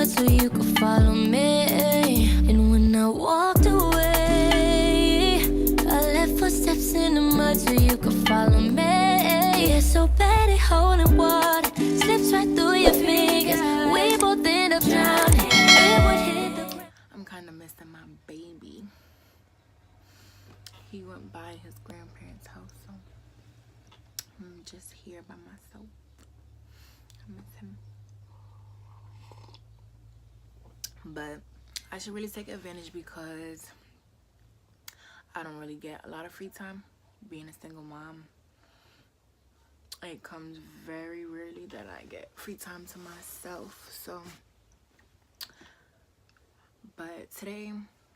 mud so you could follow me. And when I walked away, I left footsteps in the mud so you could follow me. Yeah, so bad at holding water, slips right through your fingers. We both end up drowning. It would hit the ground. I'm kind of missing my baby. He went by his grandparents' house, so I'm just here by myself. I miss him. But I should really take advantage because I don't really get a lot of free time being a single mom. It comes very rarely that I get free time to myself. So, but today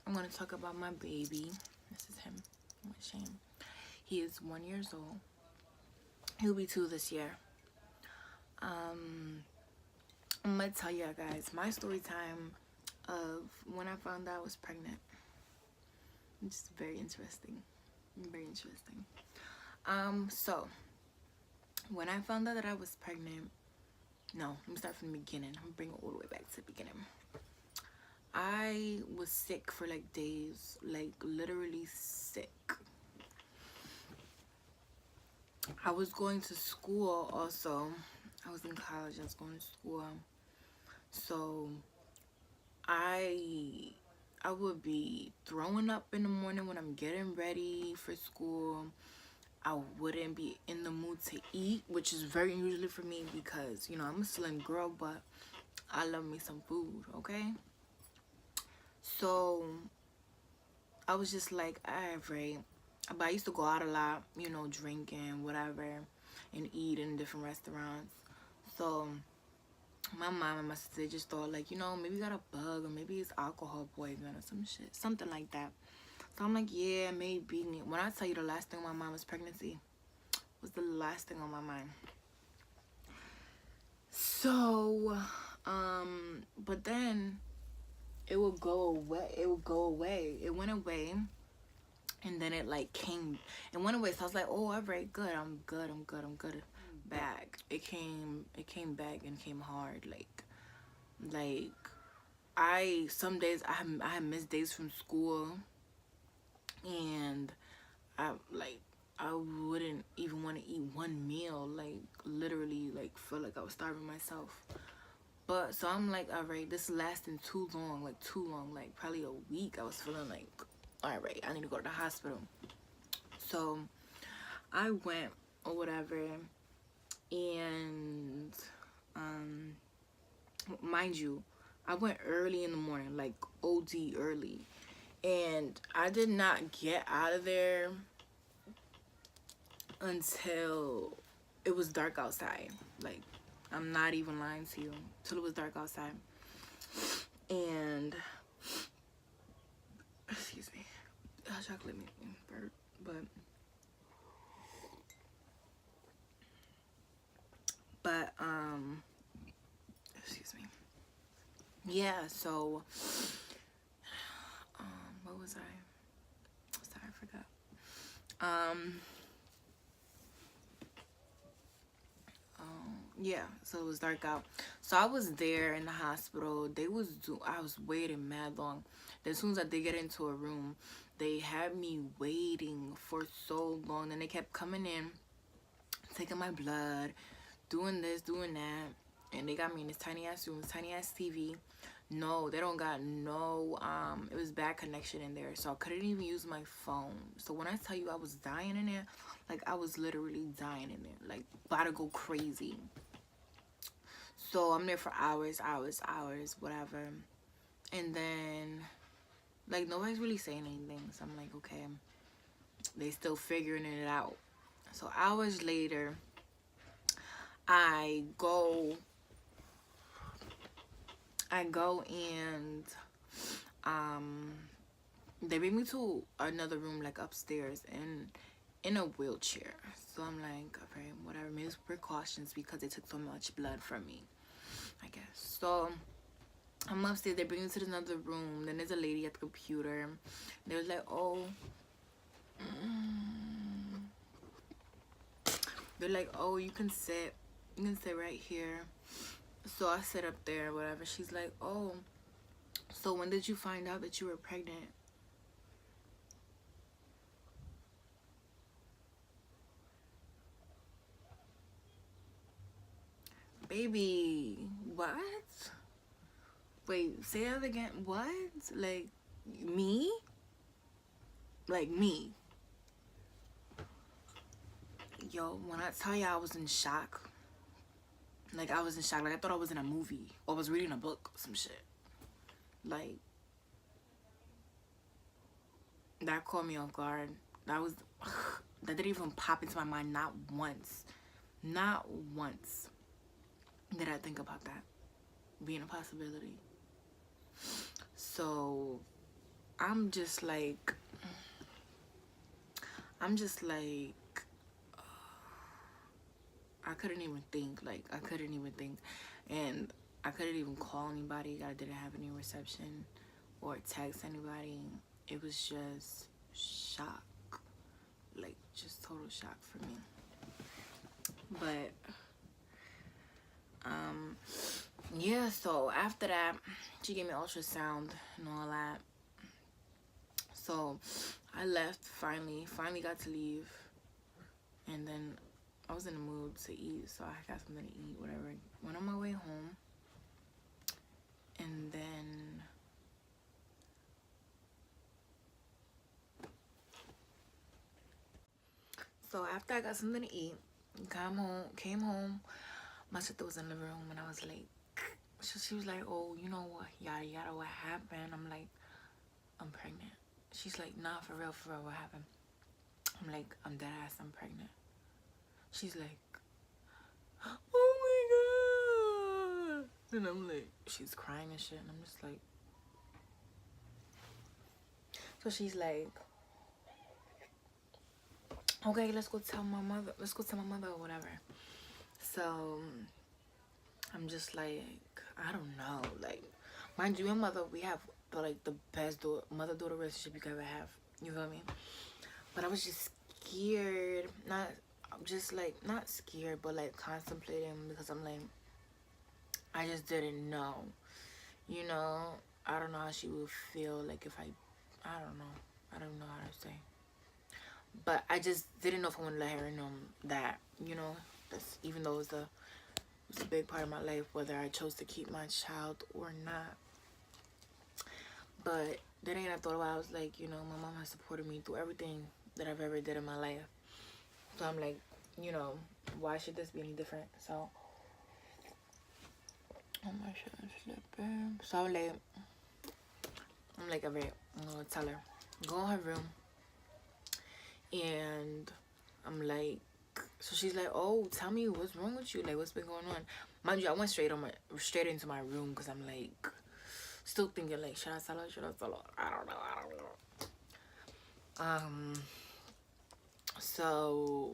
I'm going to talk about my baby. This is him. Shane. He is 1 year old. He'll be 2 this year. I'm gonna tell you guys my story time of when I found out I was pregnant. It's very interesting. Very interesting. So when I found out that I was pregnant, no, let me start from the beginning. I'm gonna bring it all the way back to the beginning. I was sick for like days, like literally sick. I was going to school also. I was in college, I was going to school. So I would be throwing up in the morning when I'm getting ready for school. I wouldn't be in the mood to eat, which is very unusual for me because, you know, I'm a slim girl, but I love me some food, okay? So I was just like, alright. But I used to go out a lot, you know, drinking, whatever, and eat in different restaurants. So my mom and my sister just thought, like, you know, maybe you got a bug or maybe it's alcohol poisoning or some shit, something like that. So I'm like, yeah, maybe. When I tell you the last thing on my mind was pregnancy, was the last thing on my mind. So, but then it would go away. It would go away. It went away. And then it like came, it went away. So I was like, oh, all right, good. I'm good. Back. It came back and came hard. Like some days I had missed days from school, and I wouldn't even want to eat one meal. Like literally, like feel like I was starving myself. But so I'm like, all right, this is lasting too long, like probably a week. I was feeling like, all right, I need to go to the hospital. So I went or whatever, and mind you, I went early in the morning, like OD early, and I did not get out of there until it was dark outside. Like, I'm not even lying to you, till it was dark outside. And excuse me, chocolate made me burp, but excuse me. Yeah, so what was I? Sorry, I forgot. Yeah, so it was dark out. So I was there in the hospital. I was waiting mad long. As soon as I did get into a room, they had me waiting for so long. Then they kept coming in, taking my blood, doing this, doing that. And they got me in this tiny ass room, this tiny ass TV. No, they don't got no, it was bad connection in there. So I couldn't even use my phone. So when I tell you I was dying in there, like I was literally dying in there. Like about to go crazy. So I'm there for hours, whatever. And then, like, nobody's really saying anything. So I'm like, okay, they still figuring it out. So hours later, I go and they bring me to another room, like upstairs, and in a wheelchair. So I'm like, okay, whatever, maybe it's precautions because they took so much blood from me, I guess. So I'm upstairs, they bring me to another room. Then there's a lady at the computer. They was like, oh, they're like, oh, you can sit right here. So I sit up there, whatever. She's like, oh, so when did you find out that you were pregnant? Baby, what? Wait, say that again. What? Like, me? Like, me? Yo, when I tell you I was in shock, like, I was in shock. Like, I thought I was in a movie or was reading a book or some shit. Like, that caught me off guard. That was, that didn't even pop into my mind, not once. Not once did I think about that being a possibility. So, I'm just like, I'm just like, I couldn't even think. Like, I couldn't even think. And I couldn't even call anybody. I didn't have any reception or text anybody. It was just shock. Like, just total shock for me. But, yeah, so after that, she gave me ultrasound and all that. So, I left finally got to leave. And then I was in the mood to eat, so I got something to eat, whatever. Went on my way home, and then so after I got something to eat, came home, my sister was in the room, and I was like, so she was like, oh, you know what, yada yada, what happened? I'm like, I'm pregnant. She's like, nah, for real, what happened? I'm like, I'm dead ass, I'm pregnant. She's like, oh my god. And I'm like, she's crying and shit, and I'm just like, so she's like, okay, let's go tell my mother or whatever. So I'm just like, I don't know, like, mind you, my mother, we have the best mother-daughter relationship you could ever have, you feel me? But I was just scared, not scared, but like contemplating, because I'm like, I just didn't know, you know. I don't know how she would feel, like, if I don't know, I don't know how to say, but I just didn't know if I wanted to let her know that, you know, that's, even though it was a big part of my life, whether I chose to keep my child or not. But then again, I thought about it, I was like, you know, my mom has supported me through everything that I've ever did in my life. So I'm like, you know, why should this be any different? So, oh my shit, I'm slipping. So I'm like, alright, I'm gonna tell her, go in her room, and I'm like, so she's like, oh, tell me what's wrong with you, like, what's been going on? Mind you, I went straight into my room, because I'm like, still thinking, like, should I tell her, I don't know. So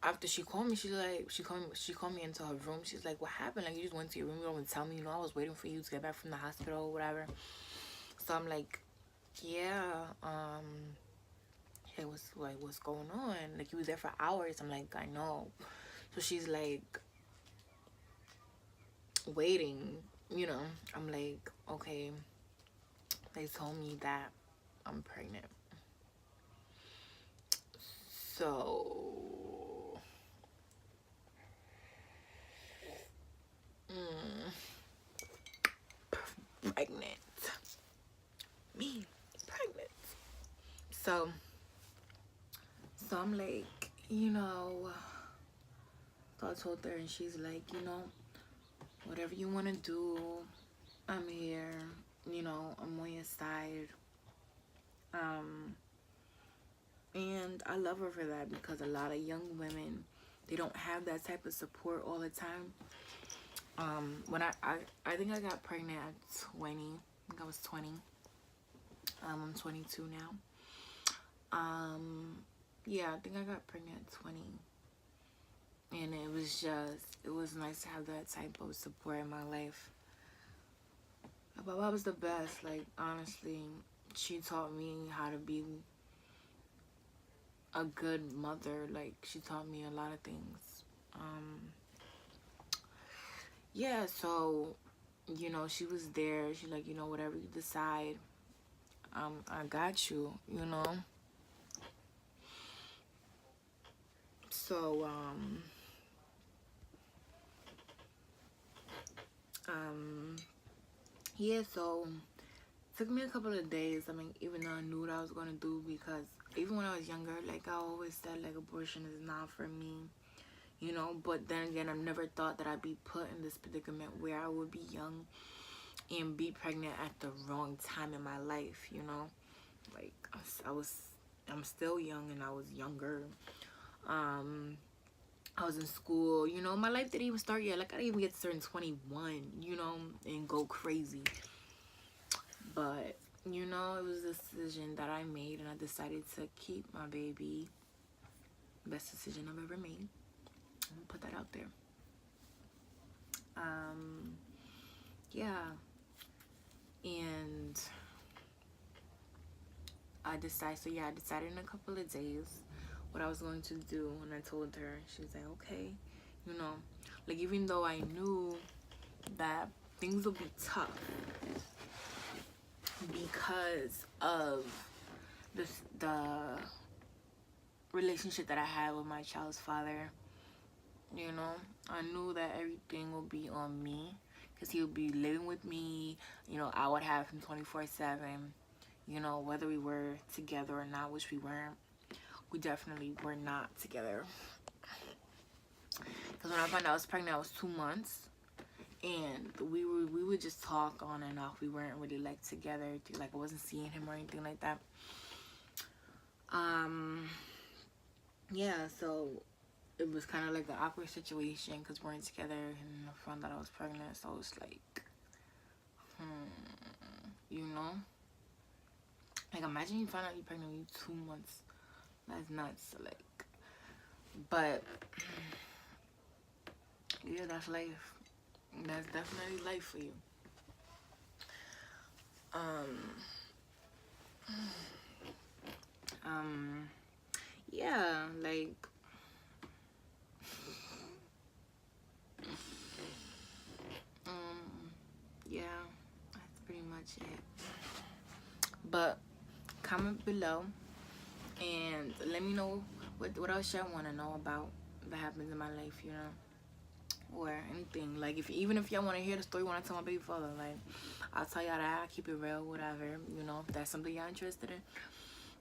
after she called me, she's like, she called me into her room. She's like, what happened? Like, you just went to your room, you don't even tell me, you know, I was waiting for you to get back from the hospital or whatever. So I'm like, yeah, hey, what's going on? Like, you was there for hours. I'm like, I know. So she's like, waiting, you know. I'm like, okay, they told me that I'm pregnant. So pregnant. Me, pregnant. So I'm like, you know, so I told her, and she's like, you know, whatever you want to do, I'm here. You know, I'm on your side. And I love her for that, because a lot of young women, they don't have that type of support all the time. When I think I got pregnant at 20. I think I was 20. I'm 22 now. Yeah, I think I got pregnant at 20. And it was nice to have that type of support in my life. My mom was the best, like, honestly. She taught me how to be a good mother. Like, she taught me a lot of things. yeah, so you know, she was there. She like, you know, whatever you decide, I got you, you know. So um yeah, so took me a couple of days. I mean, even though I knew what I was gonna do, because even when I was younger, like I always said, like abortion is not for me, you know. But then again, I never thought that I'd be put in this predicament where I would be young and be pregnant at the wrong time in my life, you know. Like I'm still young and I was younger. Um, I was in school, you know. My life didn't even start yet. Like I didn't even get to turn 21, you know, and go crazy. But you know, it was a decision that I made, and I decided to keep my baby. Best decision I've ever made. I'm gonna put that out there. Um, yeah, and I decided. So yeah, I decided in a couple of days what I was going to do, and I told her. She was like, "Okay," you know, like even though I knew that things would be tough because of the relationship that I had with my child's father. You know, I knew that everything would be on me because he would be living with me. You know, I would have him 24/7. You know, whether we were together or not, which we weren't. We definitely were not together. Because when I found out I was pregnant, I was 2 months. And we would just talk on and off. We weren't really like together. Like I wasn't seeing him or anything like that. Yeah, so it was kind of like an awkward situation because we weren't together, and I found out I was pregnant. So I was like, you know, like imagine you find out you're pregnant when you're 2 months. That's nuts. Like, but yeah, that's life. That's definitely life for you. Um, yeah, like, yeah, that's pretty much it. But comment below and let me know what else y'all want to know about that happens in my life, you know, or anything. Like, if even if y'all want to hear the story when I tell my baby father, like, I'll tell y'all that. I keep it real, whatever, you know. If that's something y'all interested in,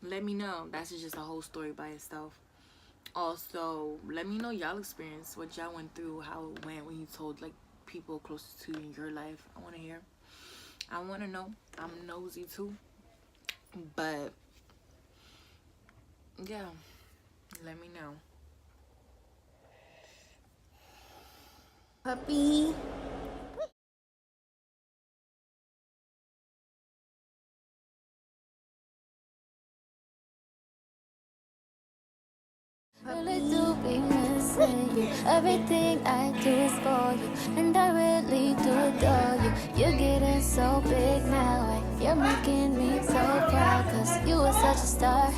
let me know. That's just a whole story by itself. Also, let me know y'all experience, what y'all went through, how it went when you told like people closest to you in your life. I want to hear. I want to know. I'm nosy too. But yeah, let me know. Puppy. Really do be missing you. Everything I do is for you, and I really do adore you. You're getting so big now, and you're making me so proud, cause you are such a star,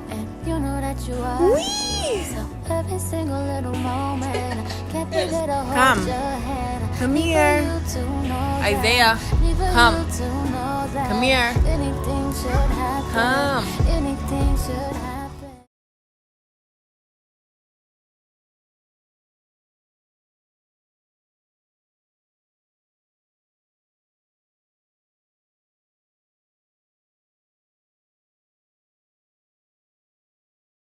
and you know that you are. So every single little moment, I can't think that I'll hold your hand. Come here. Isaiah, come. Come here. Anything should happen. Come. Anything should happen.